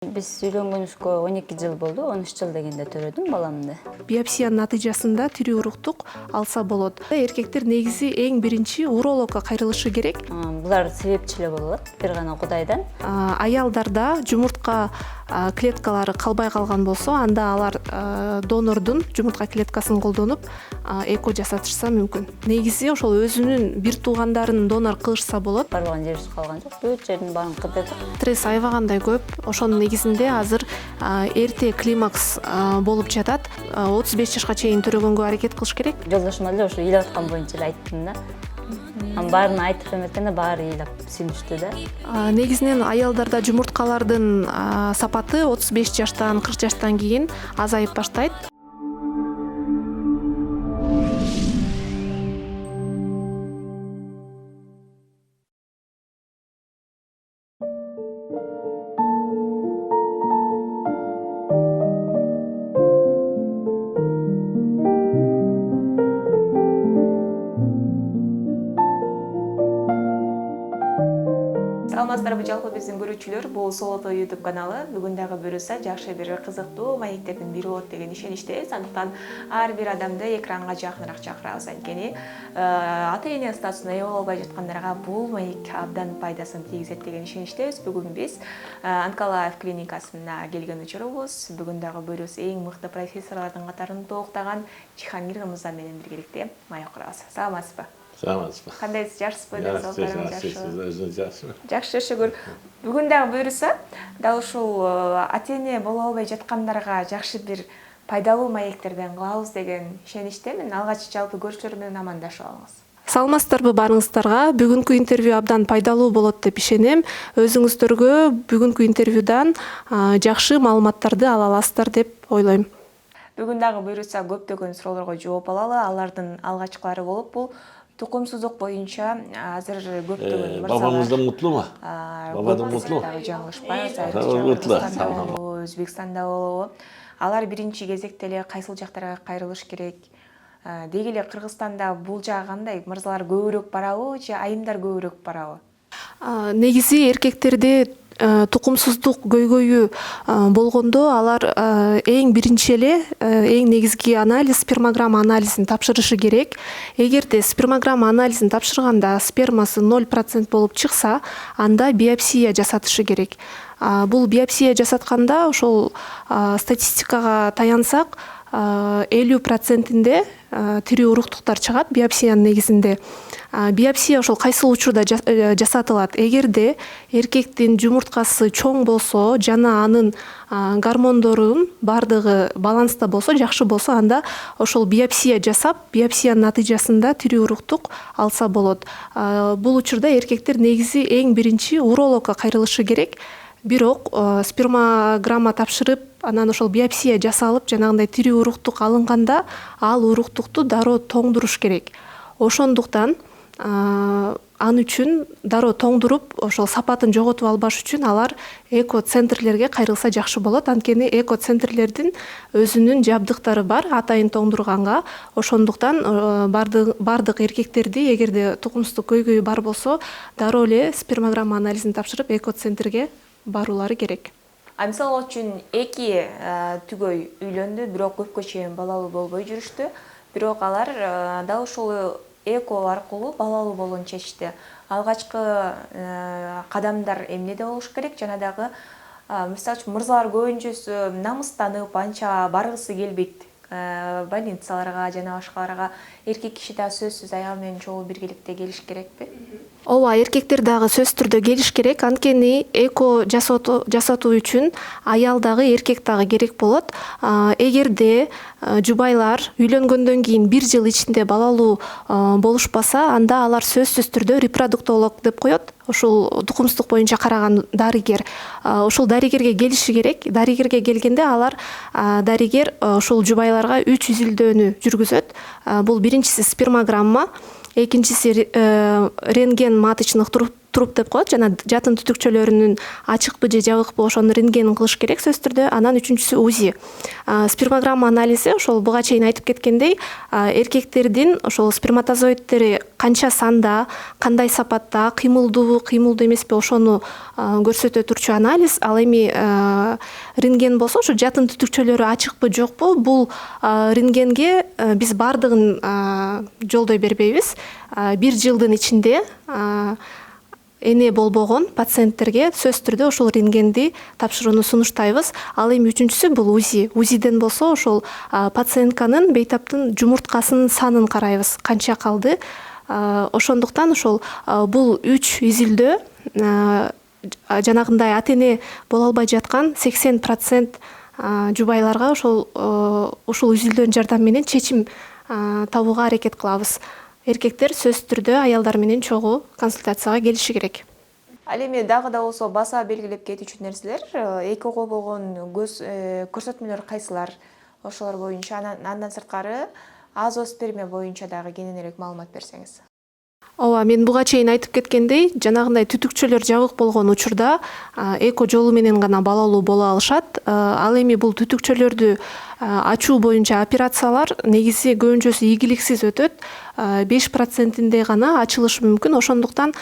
Биз үйлөнгөнүбүзгө 12 жыл болду, 13 жыл дегенде төрөдүм баламды. Биопсиянын натыйжасында тирүү уруктук алса болот. Эркектер негизи эң биринчи урологко кайрылышы керек. Булар себепчи эле болот, бир гана Кудайдан. Аялдарда жумуртка клеткалары калбай калган болсо, анда алар донордун жумуртка клеткасын колдонуп эко жасатышса мүмкүн. Негизи ошол өзүнүн бир туугандарын донор кылышса болот. Барбаган жерибиз калган жок. Бүт жерин баарын кырдык. Стресс аябагандай көп. Ошонун негизинде азыр эрте климакс болуп жатат. 35 жашка чейин төрөгөнгө аракет кылыш керек. Жолдошума эле ошо ыйлап аткан боюнча эле айттым да. Баарын айтып эметкенде баары ыйлап сүйүнүштү да. Негизинен аялдарда жумурткалардын сапаты 35 жаштан 40 жаштан кийин азайып баштайт. Саламатсыздарбы жалпы биздин көрүүчүлөр, бул Солото YouTube каналы. Бүгүн дагы буюрса жакшы бир кызыктуу маектердин бири болот деген ишеничтебиз. Андыктан ар бир адамды экранга жакыныраак чакырабыз. Анткени ата-эне статусуна ээ боло албай жаткандарга бул маек абдан пайдасын тийгизет деген ишеничтебиз. Бүгүн биз Анкалаев клиникасына келген учурубуз. Бүгүн дагы буюрса эң мыкты профессорлордун катарын толуктаган Жихангир Мырза менен биргеликте маек курабыз. Саламатсызбы? Саламатсызбы. Кандайсыз, жакшысызбы? Жакшы. Жакшы, шүгүр. Бүгүн дагы буюрса, дал ушул ата-эне боло албай жаткандарга жакшы бир пайдалуу маектерден кылабыз деген ишеничтемин. Алгач жалпы көрүүчүлөр менен амандашып алыңыз. Саламатсыздарбы баарыңыздарга? Бүгүнкү интервью абдан пайдалуу болот деп ишенем. Өзүңүздөргө бүгүнкү интервьюдан жакшы маалыматтарды ала аласыздар деп ойлойм. Бүгүн дагы буюрса көптөгөн суроолорго жооп алалы. Алардын алгачкылары болуп бул тукумсуздук боюнча азыр көптөгөн мырзалар. Бабамыздан мутлума? Бабадан мутлу? Жаңылышпайбыз. Өзбекстанда болобу? Алар биринчи кезекте эле кайсыл жактарга кайрылыш керек? Деги эле Кыргызстанда бул жагы кандай? Мырзалар көбүрөөк барабы же айымдар көбүрөөк барабы? Негизи эркектерде тукумсуздук көйгөйү болгондо алар эң биринчи эле эң негизги анализ спермограмма анализин тапшырышы керек. Эгерде спермограмма анализин тапшырганда спермасы 0% болуп чыкса, анда биопсия жасатышы керек. Бул биопсия жасатканда ошол статистикага таянсак 50%-инде тирүү уруктуктар чыгат биопсиянын негизинде. Биопсия ошол кайсыл учурда жасатылат? Эгерде эркектин жумурткасы чоң болсо жана анын гормондорунун бардыгы баланста болсо, жакшы болсо, анда ошол биопсия жасап, биопсиянын натыйжасында тирүү уруктук алса болот. Бул учурда эркектер негизи эң биринчи урологко кайрылышы керек. Бирок спермограмма тапшырып, анан ошол биопсия жасалып, жанагындай тирүү уруктук алынганда, ал уруктукту дароо тоңдуруш керек. Ошондуктан ал үчүн дароо тоңдуруп, ошол сапатын жоготуп албаш үчүн алар эко центрлерге кайрылса жакшы болот. Анткени эко центрлердин өзүнүн жабдыктары бар атайын тоңдурганга. Ошондуктан бардык эркектерди, эгерде тукумсуздук көйгөйү бар болсо, дароо эле спермограмма анализин тапшырып эко центрге баруулары керек. Мисалы үчүн эки түгөй үйлөндү, бирок көпкө чейин балалуу болбой жүрүштү. Бирок алар дал ушул эко аркылуу балалуу болууну чечти. Алгачкы кадамдар эмнеде болуш керек? Жана дагы мисалы үчүн мырзалар көбүнчөсү намыстанып, анча баргысы келбейт больницаларга жана башкаларга. Эркек киши да сөзсүз аял менен чогуу биргеликте келиш керекпи? Ооба, эркектер дагы сөзсүз түрдө келиш керек. Анткени эко жасатуу үчүн аял дагы, эркек дагы керек болот. Эгерде жубайлар үйлөнгөндөн кийин 1 жыл ичинде балалуу болушпаса, анда алар сөзсүз түрдө репродуктолог деп коет. Ушул тукумсуздук боюнча караган дарыгер. Ушул дарыгерге келиши керек. Дарыгерге келгенде алар дарыгер ушул жубайларга 3 изилдөөнү жүргүзөт. Бул биринчиси спермограмма, экинчиси рентген маточных труп деп коет, жана жатын түтүкчөлөрүнүн ачыкпы же жабыкпы ошонун рентгенин кылыш керек сөзсүз түрдө. Анан үчүнчүсү УЗИ. Спермограмма анализи ошол буга чейин айтып кеткендей, эркектердин ошол сперматозоидтери канча санда, кандай сапатта, кыймылдуубу, кыймылдуу эмеспи ошону көрсөтө турчу анализ. Ал эми рентген болсо ошо жатын түтүкчөлөрү ачыкпы, жокпу, бул рентгенге биз баардыгын жолдой бербейбиз. 1 жылдын ичинде эне болбогон пациенттерге сөзсүз түрдө ошол рентгенди тапшырууну сунуштайбыз. Ал эми үчүнчүсү бул УЗИ. УЗИден болсо ошол пациентканын бейтаптын жумурткасынын санын карайбыз, канча калды. Ошондуктан ошол бул 3 изилдөө жанагындай ата эне боло албай жаткан 80% жубайларга ушул изилдөөнүн жардамы менен чечим табууга аракет кылабыз. Эркектер сөзсүз түрдө аялдар менен чогуу консультацияга келиши керек. Ал эми дагы да болсо баса белгилеп кетүүчү нерселер, экого болгон көрсөтмөлөр кайсылар? Ошолор боюнча, андан сырткары азоспермия боюнча дагы кененирээк маалымат берсеңиз. Ооба, мен буга чейин айтып кеткендей, жанагындай түтүкчөлөр жабык болгон учурда эко жолу менен гана балалуу боло алышат. Ал эми бул түтүкчөлөрдү ачуу боюнча операциялар негизи көбүнчөсү ийгиликсиз өтөт. 5%-инде гана ачылышы мүмкүн. Ошондуктан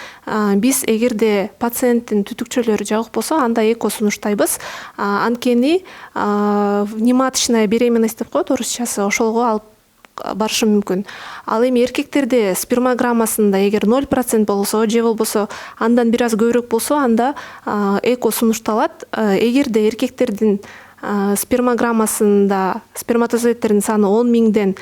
биз эгерде пациенттин түтүкчөлөрү жабык болсо, анда эко сунуштайбыз. Анткени внематочная беременность деп коет орусчасы, ошолго алып барышы мүмкүн. Ал эми эркектерде спермограммасында эгер 0% болсо же болбосо андан бир аз көбүрөөк болсо, анда эко сунушталат. Эгерде эркектердин спермограммасында сперматозоидтердин саны 10 миңден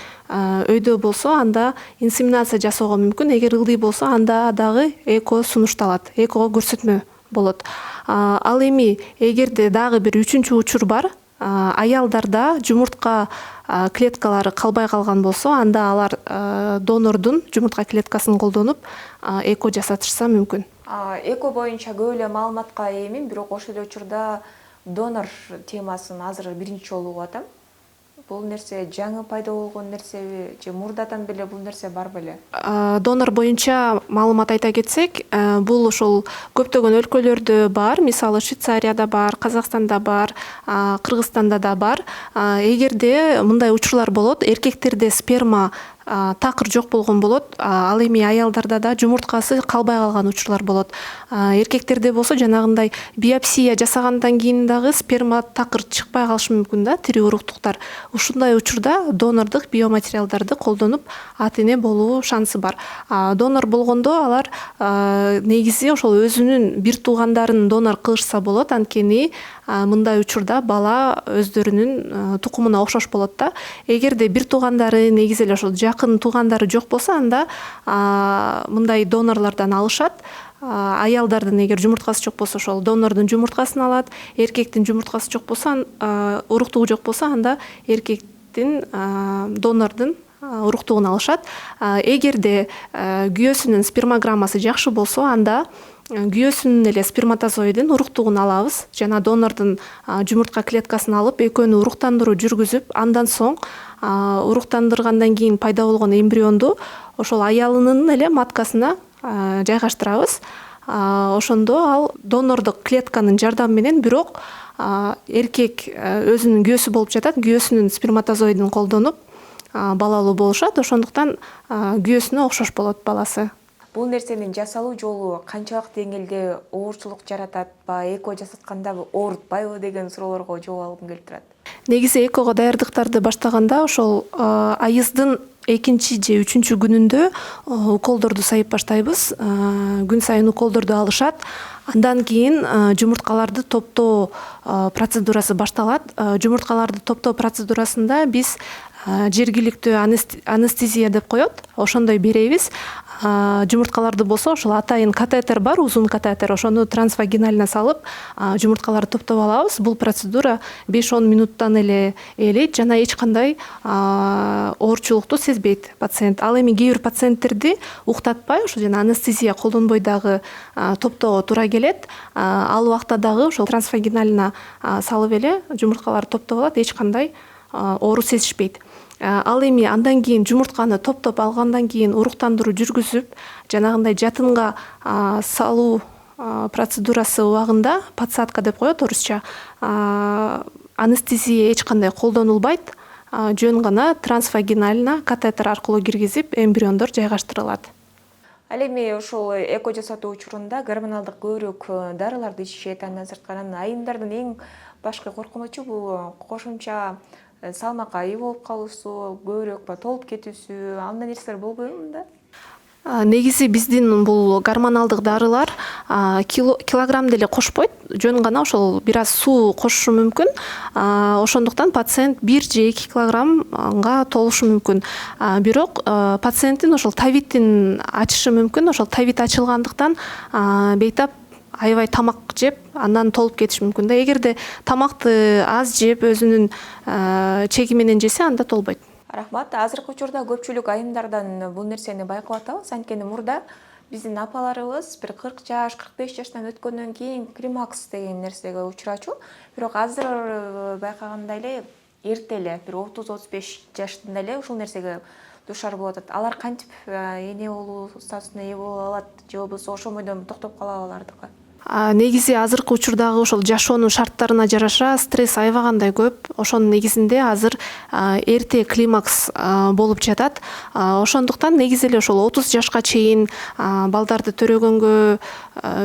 өйдө болсо, анда инсеминация жасоого мүмкүн. Эгер ылдый болсо, анда дагы эко сунушталат, экого көрсөтмө болот. Ал эми эгерде дагы бир үчүнчү учур бар, аялдарда жумуртка клеткалары калбай калган болсо, анда алар донордун жумуртка клеткасын колдонуп эко жасатышса мүмкүн. Эко боюнча көп эле маалыматка ээмин, бирок ошол эле учурда донор темасын азыр биринчи жолу угуп атам. Бул нерсе жаңы пайда болгон нерсеби же мурдадан беле бул нерсе бар беле? Донор боюнча маалымат айта кетсек, бул ошол көптөгөн өлкөлөрдө бар, мисалы Швейцарияда бар, Казакстанда бар, Кыргызстанда да бар. Эгерде мындай учурлар болот, эркектерде сперма такыр жок болгон болот, ал эми аялдарда да жумурткасы калбай калган учурлар болот. Эркектерде болсо жанагындай биопсия жасагандан кийин дагы сперма такыр чыкпай калышы мүмкүн да, тирүү уруктуктар. Ушундай учурда донордук биоматериалдарды колдонуп ата эне болуу шансы бар. Донор болгондо алар негизи ошол өзүнүн бир туугандарын донор кылышса болот, анткени мындай учурда бала өздөрүнүн тукумуна окшош болот да. Эгерде бир туугандары негизи эле ошол жакын туугандары жок болсо, анда мындай донорлордон алышат. Аялдардын эгер жумурткасы жок болсо, ошол донордун жумурткасын алат. Эркектин жумурткасы жок болсо, уруктугу жок болсо, анда эркектин донордун уруктугун алышат. Эгерде күйөөсүнүн спермограммасы жакшы болсо, анда күйөөсүнүн эле сперматозоидин уруктугун алабыз. Жана донордун жумуртка клеткасын алып, экөөнү уруктандыруу жүргүзүп, андан соң уруктандыргандан кийин пайда болгон эмбрионду ошол аялынын эле маткасына жайгаштырабыз. Ошондо ал донордук клетканын жардамы менен, бирок эркек өзүнүн күйөөсү болуп жатат, күйөөсүнүн сперматозоидин колдонуп балалуу болушат. Ошондуктан күйөөсүнө окшош болот баласы. Бул нерсенин жасалуу жолу канчалык деңгээлде оорчулук жаратат ба, эко жасаткандабы оорутпайбы деген суроолорго жооп алгым келип турат. Негизи экого даярдыктарды баштаганда ошол айыздын 2 же 3 күнүндө уколдорду сайып баштайбыз. Күн сайын уколдорду алышат. Андан кийин жумурткаларды топтоо процедурасы башталат. Жумурткаларды топтоо процедурасында биз жергиликтүү анестезия деп коет, ошондой беребиз. Жумурткаларды болсо ошол атайын катетер бар, узун катетер, ошону трансвагинально салып, жумурткаларды топтоп алабыз. Бул процедура 5-10 минуттан эле ээлейт жана эч кандай оорчулукту сезбейт пациент. Ал эми кээ бир пациенттерди уктатпай, ошо жана анестезия колдонбой дагы топтоого туура келет. Ал убакта дагы ошол трансвагинально салып эле жумурткалар топтоп алат, эч кандай оору сезишпейт. Ал эми андан кийин жумуртканы топтоп алгандан кийин уруктандыруу жүргүзүп, жанагындай жатынга салуу процедурасы убагында, подсадка деп коет орусча, анестезия эч кандай колдонулбайт. Жөн гана трансвагинально катетер аркылуу киргизип, эмбриондор жайгаштырылат. Ал эми ошол эко жасатуу учурунда гормоналдык көбүрөөк дарыларды ичишет, андан сырткары айымдардын эң башкы коркунучу бул кошумча салмакка ээ болуп калуусу, көбүрөөк толуп кетүүсү, андай нерселер болбойбу мында? Негизи биздин бул гормоналдык дарылар килограмм деле кошпойт, жөн гана ошол бир аз суу кошушу мүмкүн. Ошондуктан пациент 1 же 2 килограммга толушу мүмкүн. Бирок пациенттин ошол табитин ачышы мүмкүн. Ошол табит ачылгандыктан бейтап аябай тамак жеп, андан толуп кетиши мүмкүн да. Эгерде тамакты аз жеп, өзүнүн чеги менен жесе, анда толбойт. Рахмат. Азыркы учурда көпчүлүк айымдардан бул нерсени байкап атабыз. Анткени мурда биздин апаларыбыз бир 40 жаш, 45 жаштан өткөндөн кийин климакс деген нерсеге учурачу. Бирок азыр байкагандай эле эрте эле, бир 30-35 жаштында эле ушул нерсеге душар болуп атат. Алар кантип эне болуу статусуна ээ боло алат, же болбосо ошол бойдон токтоп калабы алардыкы? Негизи азыркы учурдагы ошол жашоонун шарттарына жараша стресс аябагандай көп. Ошонун негизинде азыр эрте климакс болуп жатат. Ошондуктан негизи эле ошол 30 жашка чейин балдарды төрөгөнгө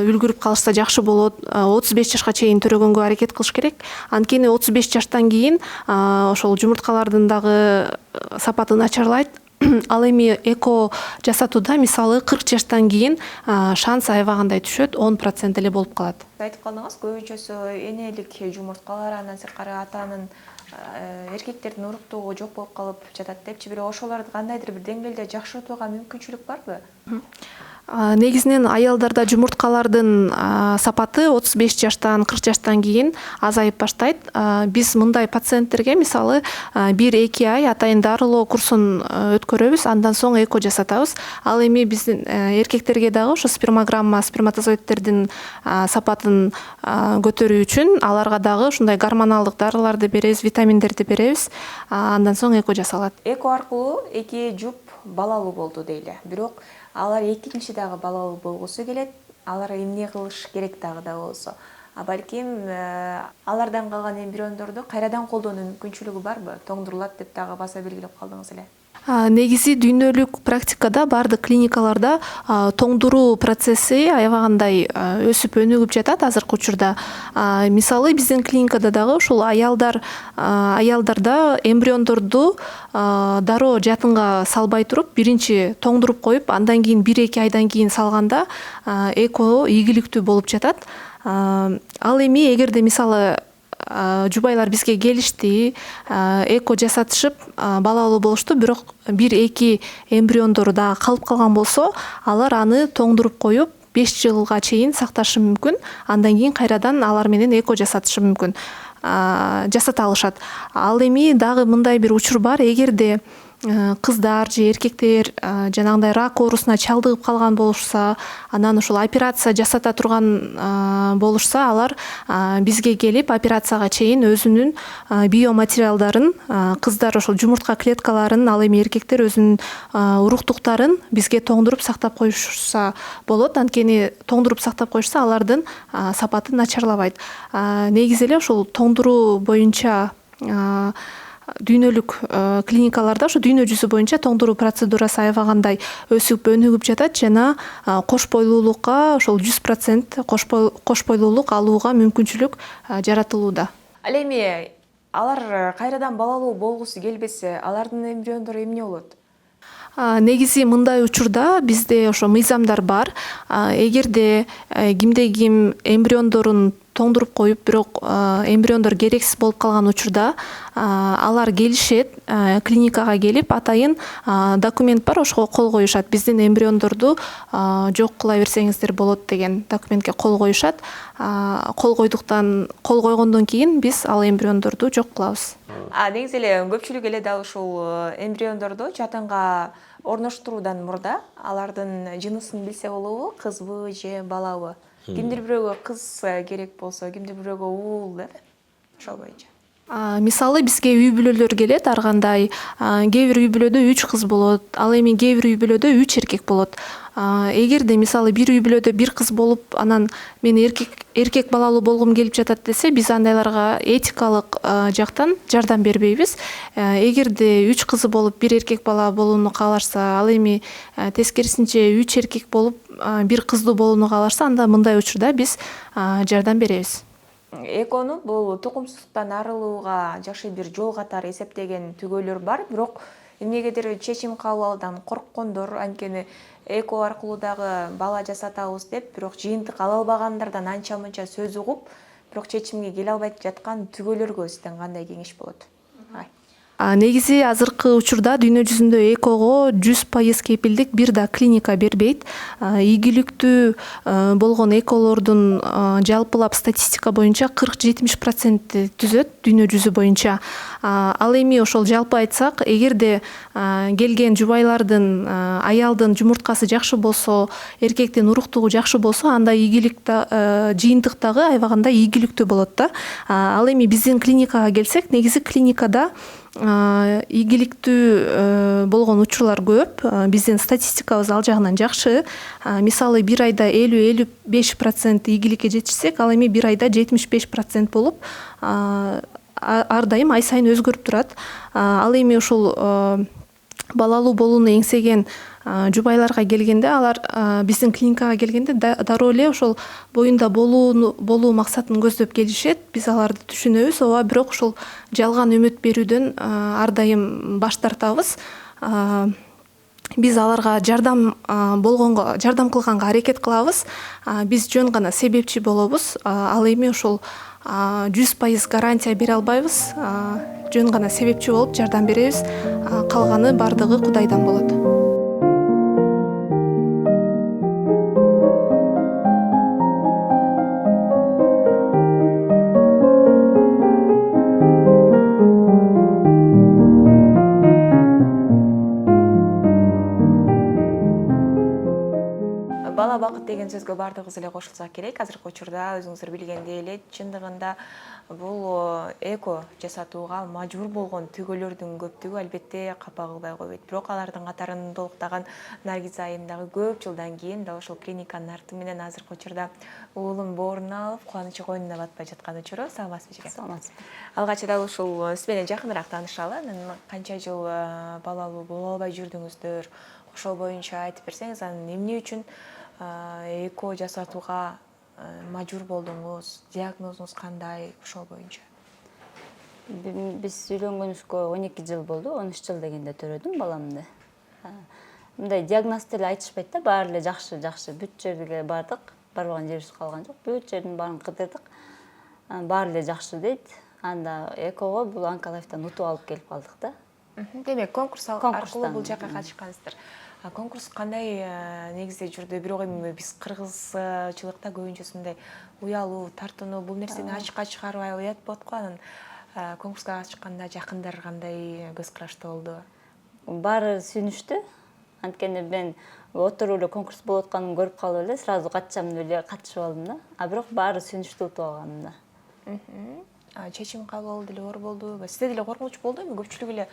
үлгүрүп калышса жакшы болот. 35 жашка чейин төрөгөнгө аракет кылыш керек. Анткени 35 жаштан кийин ошол жумурткалардын дагы сапаты начарлайт. Ал эми эко жасатууда мисалы 40 жаштан кийин шанс аябагандай түшөт, 10% эле болуп калат. Айтып калдыңыз, көбүнчөсү энелик жумурткалар, андан сырткары атанын эркектердин уруктугу жок болуп калып жатат депчи, бирок ошолорду кандайдыр бир деңгээлде жакшыртууга мүмкүнчүлүк барбы? Негизинен аялдарда жумурткалардын сапаты 35 жаштан 40 жаштан кийин азайып баштайт. Биз мындай пациенттерге мисалы 1-2 ай атайын дарылоо курсун өткөрөбүз, андан соң эко жасатабыз. Ал эми биздин эркектерге дагы ошо спермограмма, сперматозоидтердин сапатын көтөрүү үчүн аларга дагы ушундай гормоналдык дарыларды беребиз, витаминдерди беребиз. Андан соң эко жасалат. Эко аркылуу 2 жуп балалуу болду дейле. Бирок алар экинчи дагы балалуу болгусу келет. Алар эмне кылыш керек дагы да болсо. Балким алардан калган эмбриондорду кайрадан колдонуу мүмкүнчүлүгү барбы? Тоңдурулат деп дагы баса белгилеп калдыңыз эле. Негизи дүйнөлүк практикада бардык клиникаларда тоңдуруу процесси аябагандай өсүп өнүгүп жатат азыркы учурда. Мисалы биздин клиникада дагы ушул аялдарда эмбриондорду дароо жатынга салбай туруп, биринчи тоңдуруп коюп, андан кийин 1-2 айдан кийин салганда эко ийгиликтүү болуп жатат. Ал эми эгерде мисалы жубайлар бизге келишти, эко жасатышып, балалуу болушту, бирок 1-2 эмбриондору да калып калган болсо, алар аны тоңдуруп коюп, 5 жылга чейин сакташы мүмкүн. Андан кийин кайрадан алар менен эко жасатышы мүмкүн. Жасата алышат. Ал эми дагы мындай бир учур бар, эгерде кыздар же эркектер жанагындай рак оорусуна чалдыгып калган болушса, анан ушул операция жасата турган болушса, алар бизге келип операцияга чейин өзүнүн биоматериалдарын, кыздар ошол жумуртка клеткаларын, ал эми эркектер өзүнүн уруктуктарын бизге тоңдуруп сактап коюшса болот. Анткени тоңдуруп сактап коюшса алардын сапаты начарлабайт. Негизи эле ушул тоңдуруу боюнча дүйнөлүк клиникаларда ошо дүйнө жүзү боюнча тоңдуруу процедурасы аябагандай өсүп өнүгүп жатат жана кош бойлуулукка ошол 100% кош бойлуулук алууга мүмкүнчүлүк жаратылууда. Ал эми алар кайрадан балалуу болгусу келбесе, алардын эмбриондору эмне болот? Негизи мындай учурда бизде ошо мыйзамдар бар. Эгерде кимде ким эмбриондорун тоңдуруп коюп, бирок эмбриондор керексиз болуп калган учурда алар келишет, клиникага келип, атайын документ бар, ошого кол коюшат. Биздин эмбриондорду жок кыла берсеңиздер болот деген документке кол коюшат. Кол койгондон кийин биз ал эмбриондорду жок кылабыз. Негизи эле көпчүлүк эле дал ушул эмбриондорду жатынга орноштуруудан мурда алардын жынысын билсе болобу, кызбы же балабы? Кимдир бирөөгө кыз керек болсо, кимдир бирөөгө уул, ошол боюнча. Мисалы бизге үй бүлөлөр келет ар кандай. Кээ бир үй бүлөдө 3 кыз болот, ал эми кээ бир үй бүлөдө 3 эркек болот. Эгерде мисалы бир үй бүлөдө бир кыз болуп, анан мен эркек балалуу болгум келип жатат десе, биз андайларга этикалык жактан жардам бербейбиз. Эгерде 3 кызы болуп бир эркек бала болууну каалашса, ал эми тескерисинче 3 эркек болуп бир кыздуу болууну каалашса, анда мындай учурда биз жардам беребиз. Экону бул тукумсуздуктан арылууга жакшы бир жол катары эсептеген түгөйлөр бар, бирок эмнегедир чечим кабыл алуудан корккондор, анткени эко аркылуу дагы бала жасатабыз деп, бирок жыйынтык ала албагандардан анча мынча сөз угуп, бирок чечимге келе албай жаткан түгөйлөргө сизден кандай кеңеш болот? Негизи азыркы учурда дүйнө жүзүндө экого 100% кепилдик бир да клиника бербейт. Ийгиликтүү болгон эколордун жалпылап статистика боюнча 40-70% түзөт дүйнө жүзү боюнча. Ал эми ошол жалпы айтсак, эгерде келген жубайлардын, аялдын жумурткасы жакшы болсо, эркектин уруктугу жакшы болсо, анда ийгилик жыйынтык дагы аябаганда ийгиликтүү болот да. Ал эми биздин клиникага келсек, негизи клиникада ийгиликтүү болгон учурлар көп. Биздин статистикабыз ал жагынан жакшы. Мисалы бир айда 50-55% ийгиликке жетишсек, ал эми бир айда 75% болуп, ар дайым ай сайын өзгөрүп турат. Ал эми ушул балалуу болууну эңсеген жубайларга келгенде, алар биздин клиникага келгенде дароо эле ошол боюнда болуу максатын көздөп келишет. Биз аларды түшүнөбүз, ооба, бирок ушул жалган үмүт берүүдөн ар дайым баш тартабыз. Биз аларга жардам кылганга аракет кылабыз. Биз жөн гана себепчи болобуз. Ал эми ошол 100% гарантия бере албайбыз. Жөн гана себепчи болуп жардам беребиз. Калганы бардыгы Кудайдан болот. Бала бакыт деген сөзгө бардыгыбыз эле кошулсак керек. Азыркы учурда өзүңүздөр билгендей эле, чындыгында бул эко жасатууга мажбур болгон түгөйлөрдүн көптүгү албетте капа кылбай койбойт. Бирок алардын катарын толуктаган Наргиз айым дагы көп жылдан кийин дал ошол клиниканын арты менен азыркы учурда уулун бооруна алып, кубанычы койнуна батпай жаткан учуру. Саламатсызбы жеке? Саламатсызбы. Алгач дал ушул сиз менен жакыныраак таанышалы. Анан канча жыл балалуу боло албай жүрдүңүздөр? Ошол боюнча айтып берсеңиз, анан эмне үчүн эко жасатууга мажбур болдуңуз? Диагнозуңуз кандай? Ошол боюнча. Биз үйлөнгөнүбүзгө 12 жыл болду. 13 жыл дегенде төрөдүм баламды. Мындай диагноз деле айтышпайт да, баары эле жакшы. Бүт жерге бардык, барбаган жерибиз калган жок. Бүт жердин баарын кыдырдык. Баары эле жакшы дейт. Анда экого бул онкологиядан утуп алып келип калдык да. Демек, конкурс аркылуу бул жакка катышкансыздар. Конкурс кандай негизде жүрдү? Бирок эми биз кыргызчылыкта көбүнчөсүндөй уялуу, тартынуу, бул нерсени ачыкка чыгарбай уят болот го. Анан конкурска катышканда жакындар кандай көз карашта болду? Баары сүйүнүштү. Анткени мен отуруп эле конкурс болуп атканын көрүп калып эле сразу катышам деп эле катышып алдым да. Бирок баары сүйүнүштүү утуп алганмын да. Чечим кабыл алуу деле оор болду. Сизде деле коркунуч болдубу? Көпчүлүк эле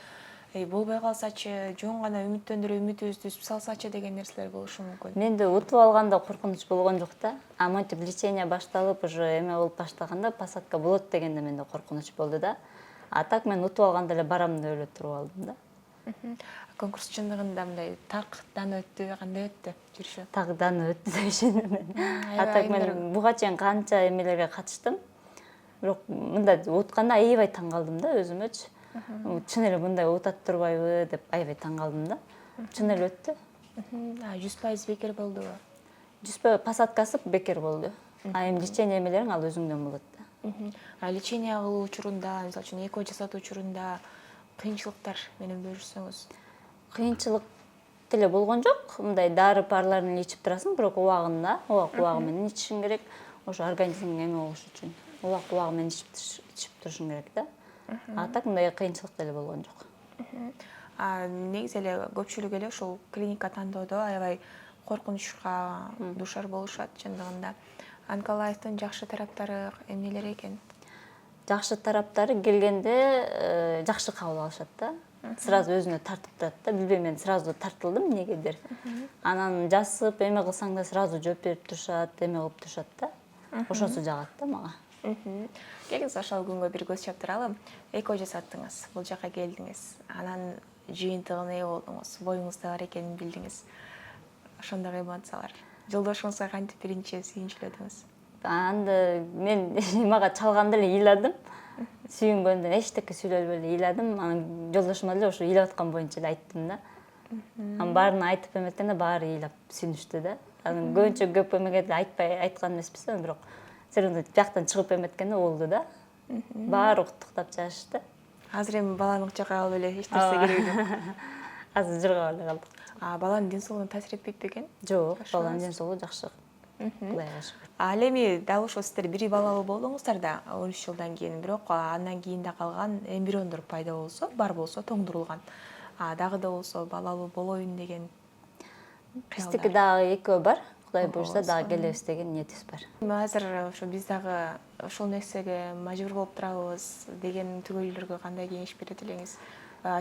болбой калсачы, жөн гана үмүттөндүрүп үмүтүбүздү үзүп салсачы деген нерселер болушу мүмкүн. Менде утуп алганда коркунуч болгон жок да. Монтип лечение башталып, уже эме болуп баштаганда посадка болот дегенде менде коркунуч болду да. Так мен утуп алганда эле барам деп эле туруп алдым да. Конкурс чындыгында мындай тактан өттү, кандай өттү жүрүшү? Тагдан өттү деп ишенем мен. Так мен буга чейин канча эмелерге катыштым. Бирок мындай утканда аябай таң калдым да өзүмөчү. Чын эле мындай утат турбайбы деп аябай таң калдым да. Чын эле өттү. 100% бекер болдубу? 100% посадкасы бекер болду. Эми лечение эмелериң ал өзүңдөн болот да. Лечение кылуу учурунда, мисалы үчүн эко жасатуу учурунда кыйынчылыктар менен бөлүшсөңүз? Кыйынчылык деле болгон жок. Мындай дары парларын ичип турасың, бирок убагы менен ичишиң керек. Ошо организмиң эме болуш үчүн. Убагы менен ичип турушуң керек да. Так мындай кыйынчылык деле болгон жок. Негизи эле көпчүлүк эле ушул клиника тандоодо аябай коркунучка дуушар болушат чындыгында. Онкологиянын жакшы тараптары эмнелер экен? жакшы тараптары келгенде жакшы кабыл алышат да. Сразу өзүнө тартып турат да. Билбейм, мен сразу тартылдым эмнегедир. Анан жасып эме кылсаң да сразу жооп берип турушат, эме кылып турушат да. Ошосу жагат да мага. Келиңиз ошол күнгө бир көз чаптыралы. Эко жасаттыңыз, бул жака келдиңиз. Анан жыйынтыгына ээ болдуңуз, боюңузда бар экенин билдиңиз. Ошондогу эмоциялар. Жолдошуңузга кантип биринчи сүйүнчүлөдүңүз? Анда мен мага чалганда эле ыйладым. Сүйүнгөндөн эчтеке сүйлөбөй эле ыйладым. Анан жолдошума деле ошо ыйлап аткан боюнча эле айттым да. Анан баарын айтып эметкенде баары ыйлап сүйүнүштү да. Анан көбүнчө көп эмеге деле айткан эмеспиз, бирок все равно бияктан чыгып эметкенде болду да. Баары куттуктап жатышты. Азыр эми баланы кучакка алып эле эч нерсе керек жок. Азыр жыргап эле калдык. Баланын ден соолугуна таасир этпейт бекен? Жок, баланын ден соолугу жакшы. Кудайга шүгүр. Ал эми дал ошо сиздер бир балалуу болдуңуздар да 13 жылдан кийин, бирок андан кийин да калган эмбриондор пайда болсо, бар болсо тоңдурулган. Дагы да болсо балалуу болоюн деген Биздики дагы экөө бар. Кудай буйрса дагы келебиз деген ниетибиз бар. Азыр ошо биз дагы ошол нерсеге мажбур болуп турабыз деген түгөйлөргө кандай кеңеш берет элеңиз?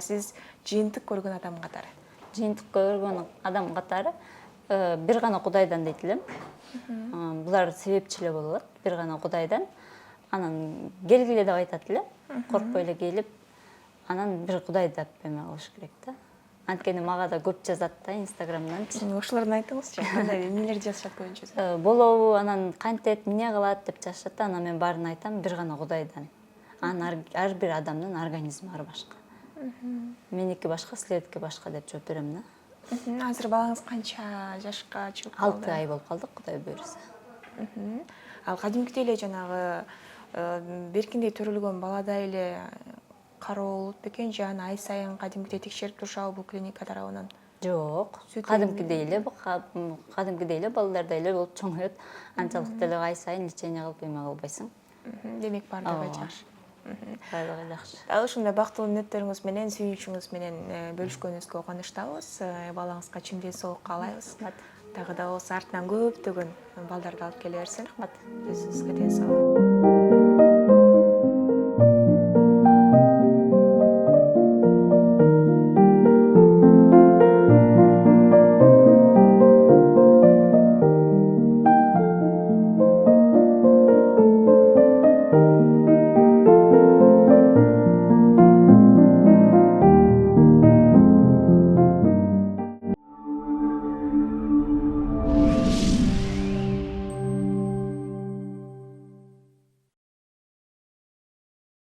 Сиз жыйынтык көргөн адам катары. Жыйынтык көргөн адам катары бир гана Кудайдан дейт элем. Булар себепчи эле болот, бир гана Кудайдан. Анан келгиле деп айтат эле, коркпой эле келип, анан бир Кудай деп эме кылыш керек да. Анткени мага да көп жазат да Инстаграмдан. Ошолордун айтыңызчы, кандай эмнелер жазышат көбүнчөсү? Болобу, анан кантет, эмне кылат деп жазышат да, анан мен баарын айтам, бир гана Кудайдан. Анан ар бир адамдын организми ар башка. Меники башка, силердики башка деп жооп берем да. Азыр балаңыз канча жашка чыгып калды? 6 ай болуп калдык, Кудай буйрса. Ал кадимкидей эле жанагы беркиндей төрөлгөн баладай эле кароо болот бекен же аны ай сайын кадимкидей текшерип турушабы бул клиника тарабынан? Жок, кадимкидей эле балдардай эле болуп чоңоет. Анчалык деле ай сайын лечение кылып эме кылбайсың. Демек баардыгы жакшы. Баардыгы жакшы. Дал ушундай бактылуу мүнөттөрүңүз менен, сүйүнүчүңүз менен бөлүшкөнүңүзгө кубанычтабыз. Балаңызга чын ден соолук каалайбыз. Дагы да болсо артынан көптөгөн балдарды алып келе берсин. Рахмат. Өзүңүзгө ден соолук.